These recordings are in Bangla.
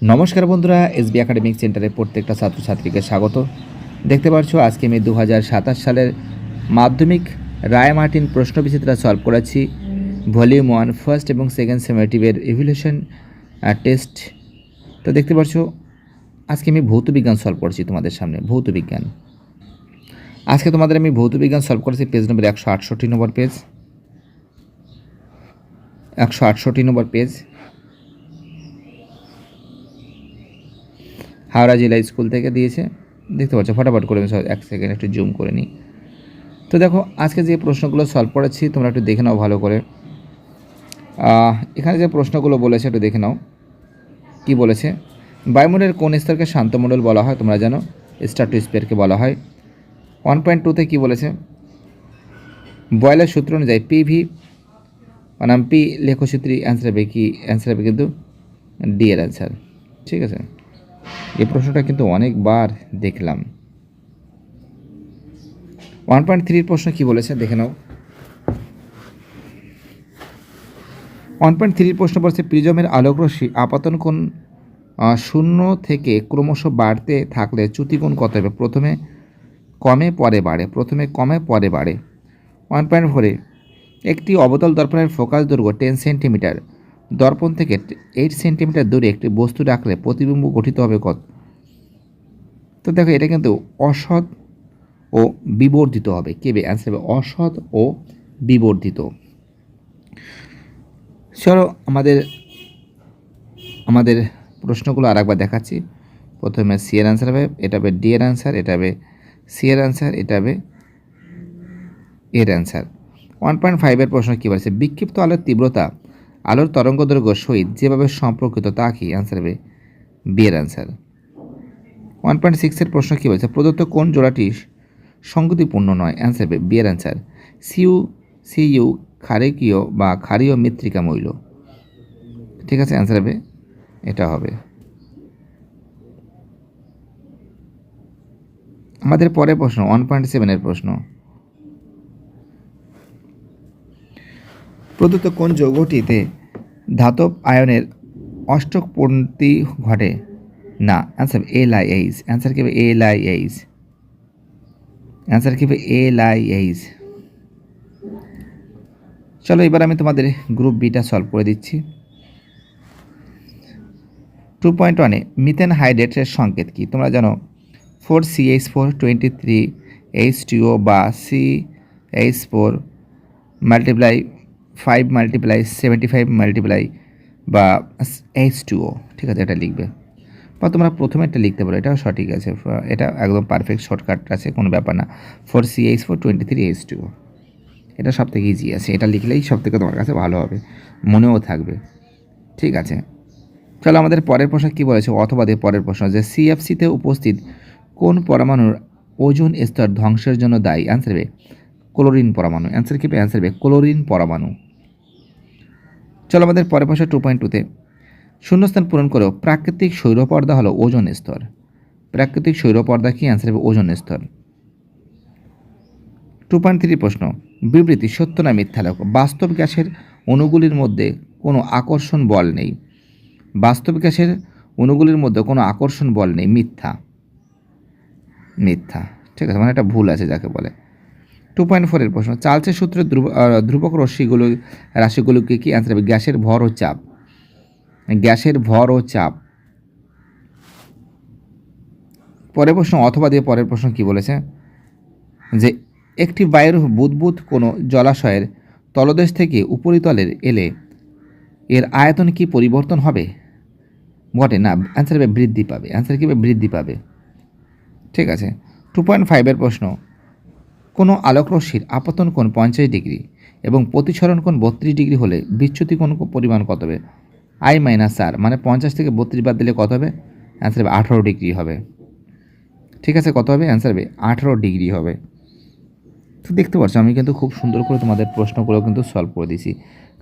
নমস্কার বন্ধুরা, এসবি একাডেমিক সেন্টারে প্রত্যেকটা ছাত্রছাত্রীকে স্বাগত। দেখতে পাচ্ছ আজকে আমি 2027 সালের মাধ্যমিক রায় মার্টিন প্রশ্নবিচিত্রা সলভ করেছি। ভলিউম 1 ফার্স্ট এবং সেকেন্ড সেমেটিভের ইভ্যালুয়েশন টেস্ট। তো দেখতে পাচ্ছ আজকে আমি ভৌতবিজ্ঞান সলভ করছি তোমাদের সামনে। ভৌতবিজ্ঞান আজকে তোমাদের আমি ভৌতবিজ্ঞান সলভ করেছি পেজ নম্বর 168 নম্বর পেজ, 168 নম্বর পেজ, হাওড়া জেলা স্কুল থেকে দিয়েছে। দেখতে পাচ্ছ, ফটাফট করে আমি এক সেকেন্ড একটু জুম করে নিই। তো দেখো আজকে যে প্রশ্নগুলো সলভ করেছি তোমরা একটু দেখে নাও ভালো করে। এখানে যে প্রশ্নগুলো বলেছে একটু দেখে নাও। কি বলেছে? বায়ুমণ্ডলের কোন স্তরকে শান্তমণ্ডল বলা হয়? তোমরা জানো স্ট্র্যাটোস্ফিয়ারকে বলা হয়। 1.2-তে কী বলেছে? বয়লের সূত্র অনুযায়ী পিভি বনাম পি লেখচিত্রী অ্যান্সার হবে কি? অ্যান্সার হবে কিন্তু ডি এর অ্যান্সার। ঠিক আছে, এই প্রশ্নটা কিন্তু অনেকবার দেখলাম। 1.3 প্রশ্ন কি বলেছে দেখে নাও। 1.3 প্রশ্ন বলছে প্রিজমের আলোকরশ্মি আপতন কোণ 0 থেকে ক্রমশ বাড়তে থাকলে চ্যুতিকোণ কত হবে? প্রথমে কমে পরে বাড়ে, প্রথমে কমে পরে বাড়ে। 1.4 একটি অবতল দর্পণের ফোকাস দৈর্ঘ্য 10 সেন্টিমিটার। দর্পণ থেকে 8 সেন্টিমিটার দূরে একটি বস্তু রাখলে প্রতিবিম্ব গঠিত হবে কত? তো দেখো এটা কিন্তু অসৎ ও বিবর্ধিত হবে। কেবে? অ্যান্সার হবে অসৎ ও বিবর্ধিত। চলো আমাদের প্রশ্নগুলো আর একবার দেখাচ্ছি। প্রথমে সি এর অ্যান্সার হবে, এটা হবে ডি এর অ্যান্সার, এটা হবে সি এর অ্যান্সার, এটা হবে এর অ্যান্সার। 1.5 প্রশ্ন কী বলেছে? বিক্ষিপ্ত আলোর তীব্রতা আলোর তরঙ্গদৈর্ঘ্য সহিত যেভাবে সম্পর্কিত তা কি? অ্যান্সার হবে বি এর অ্যান্সার। 1.6 প্রশ্ন কী বলেছে? প্রদত্ত কোন জোড়াটি সংগতিপূর্ণ নয়? অ্যান্সার হবে বি এর অ্যান্সার সিইউ ক্ষারিকীয় বা ক্ষারীয় মৃত্তিকা মৌল। ঠিক আছে, অ্যান্সার হবে এটা হবে। আমাদের পরের প্রশ্ন 1.7 প্রশ্ন, প্রদত্ত কোন যৌগটিতে ধাতব আয়নের অষ্টকপূর্তি ঘটে না? Answer LiH। অ্যান্সার কি হবে LiH। অ্যান্সার কি হবে LiH। চলো এবার আমি তোমাদের গ্রুপ বিটা সলভ করে দিচ্ছি। 2.1 মিথেন হাইড্রেটের সংকেত কি? তোমরা জানো 4CH4 23H2O বা CH4 মাল্টিপ্লাই 5 মাল্টিপ্লাই 75 মাল্টিপ্লাই বা H2O। ঠিক আছে, এটা লিখবে বা তোমরা প্রথমে এটা লিখতে পারো, এটাও সঠিক আছে, এটা একদম পারফেক্ট শর্টকাট আছে, কোনো ব্যাপার না। 4CH4 23H2O এটা সব থেকে ইজি আছে, এটা লিখলেই সব থেকে তোমার কাছে ভালো হবে, মনেও থাকবে। ঠিক আছে, চলো আমাদের পরের প্রশ্ন কী বলেছে অথবা পরের প্রশ্ন যে সিএফসিতে উপস্থিত কোন পরমাণুর ওজোন স্তর ধ্বংসের জন্য দায়ী? অ্যান্সার হবে ক্লোরিন পরমাণু। অ্যান্সার কি? অ্যান্সার হবে ক্লোরিন পরমাণু। চলো আমাদের পরের প্রশ্ন 2.2-তে শূন্যস্থান পূরণ করেও প্রাকৃতিক সৌরপর্দা হলো ওজোন স্তর। প্রাকৃতিক সৌরপর্দা কি? অ্যান্সার হবে ওজোন স্তর। 2.3 প্রশ্ন বিবৃতি সত্য না মিথ্যা লেখো। বাস্তব গ্যাসের অণুগুলির মধ্যে কোনো আকর্ষণ বল নেই। বাস্তব গ্যাসের অণুগুলির মধ্যে কোনো আকর্ষণ বল নেই। মিথ্যা। মিথ্যা। ঠিক আছে, মানে একটা ভুল আছে যাকে বলে। 2.4 প্রশ্ন চার্লসের সূত্রের ধ্রুবক রাশিগুলোকে কি? অ্যান্সার হবে গ্যাসের ভর ও চাপ। গ্যাসের ভর ও চাপ। পরের প্রশ্ন অথবা পরের প্রশ্ন কি বলেছে যে একটি বায়ুর বুদবুদ কোনো জলাশয়ের তলদেশ থেকে উপরিতলের এলে এর আয়তন কি পরিবর্তন হবে? ঘটে না। অ্যান্সার হবে বৃদ্ধি পাবে। অ্যান্সার কি হবে? বৃদ্ধি পাবে। ঠিক আছে, 2.5 প্রশ্ন কোনো আলোকরশ্মির আপতন কোণ 50 ডিগ্রি এবং প্রতিসরণ কোণ 32 ডিগ্রি হলে বিচ্যুতি কোণ পরিমাণ কত হবে? I-R, মানে 50 থেকে 32 বাদ দিলে কত হবে? অ্যান্সার হবে 18 ডিগ্রি হবে। ঠিক আছে, কত হবে? অ্যান্সার হবে 18 ডিগ্রি হবে। তো দেখতে পাচ্ছ আমি কিন্তু খুব সুন্দর করে তোমাদের প্রশ্নগুলো কিন্তু সলভ করে দিয়েছি।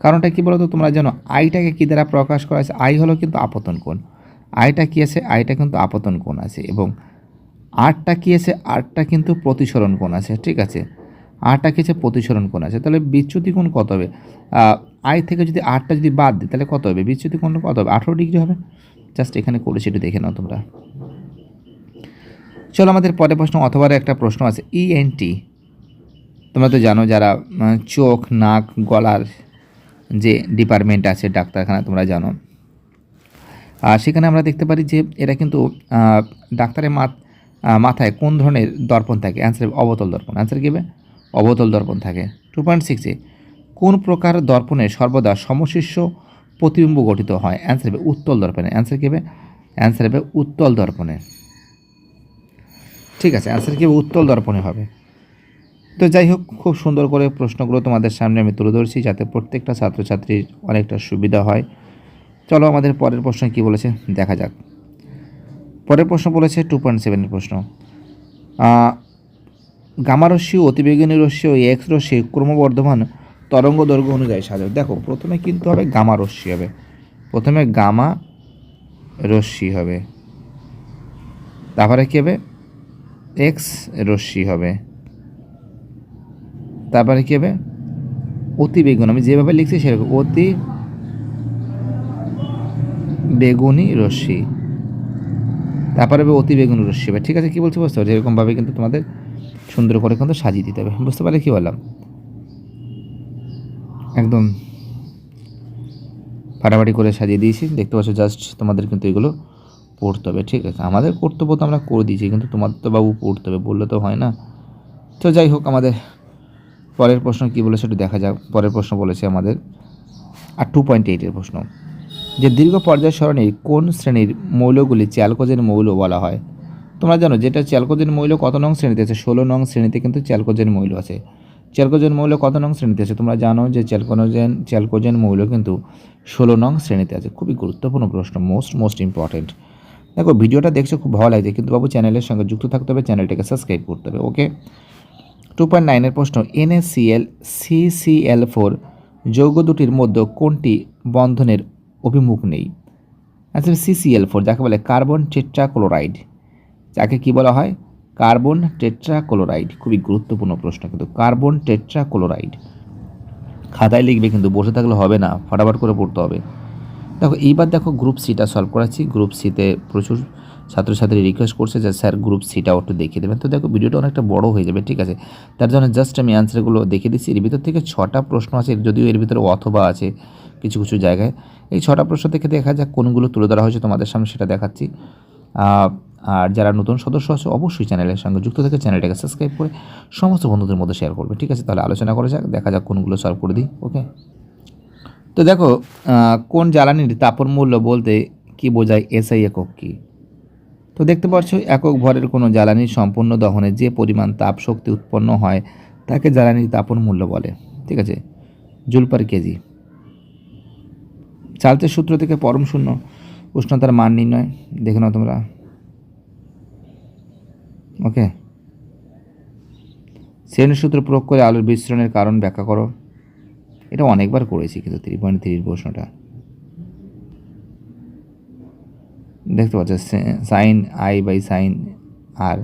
কারণটা কী বলো তো? তোমরা জানো আইটাকে কী দ্বারা প্রকাশ করা আছে? আই হলো কিন্তু আপতন কোণ। আইটা কী আছে? আইটা কিন্তু আপতন কোণ আছে। এবং আরটা কী আছে? আরটা কিন্তু প্রতিসরণ কোণ আছে। ঠিক আছে, আরটা কী আছে? প্রতিসরণ কোণ আছে। তাহলে বিচ্যুতি কোণ কত হবে? আই থেকে যদি আরটা যদি বাদ দিই তাহলে কত হবে? বিচ্যুতি কোণ কত হবে? 18 ডিগ্রি হবে। জাস্ট এখানে করেছি, একটু দেখে নাও তোমরা। চলো আমাদের পরের প্রশ্ন, অথবা একটা প্রশ্ন আছে ইএনটি। তোমরা তো জানো যারা চোখ, নাক, গলার যে ডিপার্টমেন্ট আছে ডাক্তারখানা, তোমরা জানো। আর সেখানে আমরা দেখতে পারি যে এরা কিন্তু ডাক্তারের মাথায় কোন ধরনের দর্পণ থাকে? অ্যান্সার অবতল দর্পণ। অ্যান্সার কী হবে? অবতল দর্পণ থাকে। 2.6 কোন প্রকার দর্পণে সর্বদা সমশীর্ষ প্রতিবিম্ব গঠিত হয়? অ্যান্সার হবে উত্তল দর্পণে। অ্যান্সার কী হবে? অ্যান্সার হবে উত্তল দর্পণে। ঠিক আছে, অ্যান্সার কী হবে? উত্তল দর্পণে হবে। তো যাই হোক, খুব সুন্দর করে প্রশ্নগুলো তোমাদের সামনে আমি তুলে ধরছি যাতে প্রত্যেকটা ছাত্রছাত্রীর অনেকটা সুবিধা হয়। চলো আমাদের পরের প্রশ্ন কী বলেছে দেখা যাক। পরের প্রশ্ন বলেছে 2.7 প্রশ্ন, গামারশ্মি, অতিবেগুনি রশ্মি ও এক্স রশ্মি ক্রমবর্ধমান তরঙ্গ দৈর্ঘ্য অনুযায়ী সাজাও। দেখো প্রথমে কিন্তু হবে গামা রশ্মি হবে, প্রথমে গামা রশ্মি হবে, তারপরে কী হবে? এক্স রশ্মি হবে, তারপরে কী হবে? অতি বেগুন, আমি যেভাবে লিখছি সেরকম অতি বেগুনি রশ্মি, তারপরে হবে অতি বেগুনি রশ্মি হবে। ঠিক আছে, কী বলছি বুঝতে পারছি? এরকমভাবে কিন্তু তোমাদের সুন্দর করে কিন্তু সাজিয়ে দিতে হবে। বুঝতে পারলে কী বললাম? একদম ফাটাফাটি করে সাজিয়ে দিয়েছি, দেখতে পাচ্ছ। জাস্ট তোমাদের কিন্তু এগুলো পড়তে হবে। ঠিক আছে, আমাদের কর্তব্য তো আমরা করে দিয়েছি, কিন্তু তোমাদের তো বাবু পড়তে হবে, বললে তো হয় না। তো যাই হোক, আমাদের পরের প্রশ্ন কী বলেছে একটু দেখা যাক। পরের প্রশ্ন বলেছে আমাদের 2.8 প্রশ্ন, যে দীর্ঘ পর্যায় সরণির কোন শ্রেণীর মৌলগুলি চ্যালকোজেন মৌল বলা হয়? তোমরা জানো যেটা চ্যালকোজেন মৌল কত নং শ্রেণীতে আছে? 16 নং শ্রেণীতে কিন্তু চ্যালকোজেন মৌল আছে। চ্যালকোজেন মৌল কত নং শ্রেণীতে আছে? তোমরা জানো যে চ্যালকোজেন মৌল কিন্তু 16 নং শ্রেণীতে আছে। খুবই গুরুত্বপূর্ণ প্রশ্ন, মোস্ট ইম্পর্টেন্ট। দেখো ভিডিওটা দেখছো খুব ভালো লাগছে, কিন্তু বাবু চ্যানেলের সঙ্গে যুক্ত থাকতে হবে, চ্যানেলটাকে সাবস্ক্রাইব করতে হবে। ওকে, 2.9 প্রশ্ন, NaCl CCl4 যৌগ দুটির মধ্যে কোনটি বন্ধনের অভিমুখ নেই? আচ্ছা, CCl4 যাকে বলে কার্বন টেট্রাক্লোরাইড, যাকে কি বলা হয়? Carbon tetrachloride. খুবই গুরুত্বপূর্ণ প্রশ্ন কিন্তু, কার্বন টেট্রাক্লোরাইড। খাতায় লিখবে কিন্তু, বসে থাকলে হবে না, ফটাফট করে পড়তে হবে। দেখো এইবার দেখো গ্রুপ সিটা সলভ করাচ্ছি। গ্রুপ সিতে প্রচুর ছাত্রছাত্রী রিকোয়েস্ট করছে যে স্যার গ্রুপ সিটাও একটু দেখিয়ে দেবেন। তো দেখো ভিডিওটা অনেকটা বড় হয়ে যাবে, ঠিক আছে? তার জন্য জাস্ট আমি অ্যান্সারগুলো দেখিয়ে দিচ্ছি। এর ভিতর থেকে 6টা প্রশ্ন আছে, যদিও এর ভিতরে অথবা আছে কিছু কিছু জায়গায়। এই 6টা প্রশ্ন থেকে দেখা যাক কোনগুলো তুলে ধরা হয়েছে তোমাদের সামনে, সেটা দেখাচ্ছি। আর যারা নতুন সদস্য আছে অবশ্যই চ্যানেলের সঙ্গে যুক্ত থেকে চ্যানেলটাকে সাবস্ক্রাইব করে সমস্ত বন্ধুদের মধ্যে শেয়ার করবে। ঠিক আছে, তাহলে আলোচনা করা যাক, দেখা যাক কোনগুলো সলভ করে দিই। ওকে, তো দেখো কোন জ্বালানির তাপন মূল্য বলতে কি বোঝায়? এসআই একক কি? তো দেখতে পাচ্ছ একক ভরের কোনো জ্বালানির সম্পূর্ণ দহনে যে পরিমাণ তাপ শক্তি উৎপন্ন হয় তাকে জ্বালানির তাপন মূল্য বলে। ঠিক আছে, জুল পার কেজি। চার্লসের সূত্র থেকে পরম শূন্য উষ্ণতার মান নির্ণয় দেখে নাও তোমরা। ওকে, শ্রেণীর সূত্র প্রয়োগ করে আলোর বিস্ফোরণের কারণ ব্যাখ্যা করো। এটা অনেকবার করেছি কিন্তু 3.3 প্রশ্নটা দেখতে পাচ্ছ, সাইন আই বাই সাইন আর।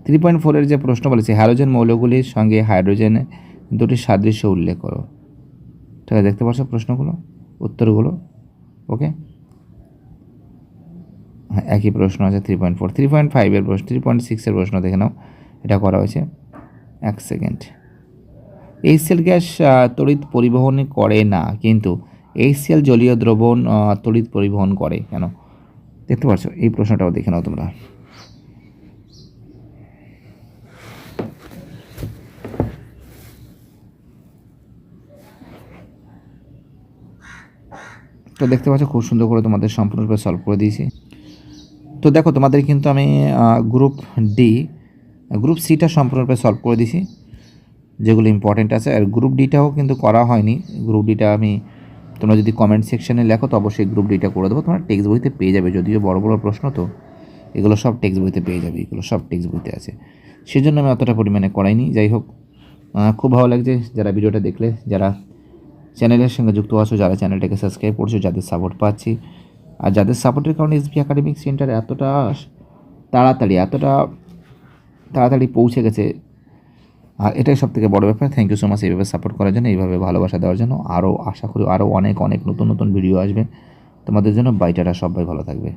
3.4 যে প্রশ্ন বলেছে, হ্যালোজেন মৌলগুলির সঙ্গে হাইড্রোজেন দুটি সাদৃশ্য উল্লেখ করো। ঠিক আছে, দেখতে পাচ্ছ প্রশ্নগুলো, উত্তরগুলো। ওকে, হ্যাঁ একই প্রশ্ন আছে 3.4। 3.5 প্রশ্ন, 3.6 প্রশ্ন দেখে নাও, এটা করা হয়েছে। এক সেকেন্ড। HCl গ্যাস তড়িৎ পরিবহন করে না, কিন্তু HCl জলীয় দ্রবণ তড়িৎ পরিবহন করে কেন? দেখতে পাচ্ছ, এই প্রশ্নটাও দেখে নাও তোমরা। তো দেখতে পাচ্ছ খুব সুন্দর করে তোমাদের সম্পূর্ণরূপে সলভ করে দিয়েছি। তো দেখো তোমাদের কিন্তু আমি গ্রুপ সিটা সম্পূর্ণরূপে সলভ করে দিয়েছি, যেগুলো ইম্পর্টেন্ট আছে। আর গ্রুপ ডিটাও কিন্তু করা হয়নি। গ্রুপ ডিটা আমি, তোমরা যদি কমেন্ট সেকশানে লেখো তো অবশ্যই গ্রুপ ডিটা করে দেবো। তোমরা টেক্সট বইতে পেয়ে যাবে, যদিও বড় বড় প্রশ্ন, তো এগুলো সব টেক্সট বইতে পেয়ে যাবে, এগুলো সব টেক্সট বইতে আছে, সেজন্য আমি অতটা পরিমাণে করাইনি। যাই হোক, খুব ভালো লাগছে যারা ভিডিওটা দেখলে, যারা চ্যানেলের সঙ্গে যুক্ত আছো, যারা চ্যানেলটাকে সাবস্ক্রাইব করছো, যাদের সাপোর্ট পাচ্ছি। আর যাদের সাপোর্টের কারণে এসবি একাডেমিক সেন্টার এতটা তাড়াতাড়ি পৌঁছে গেছে, আর এটাই সবথেকে বড় ব্যাপার। থ্যাংক ইউ সো মাচ এইভাবে সাপোর্ট করার জন্য, এইভাবে ভালোবাসা দেওয়ার জন্য। আরও আশা করি আরও অনেক নতুন ভিডিও আসবে। তোমাদের জন্য বাই টাটা, সবাই ভালো থাকবে।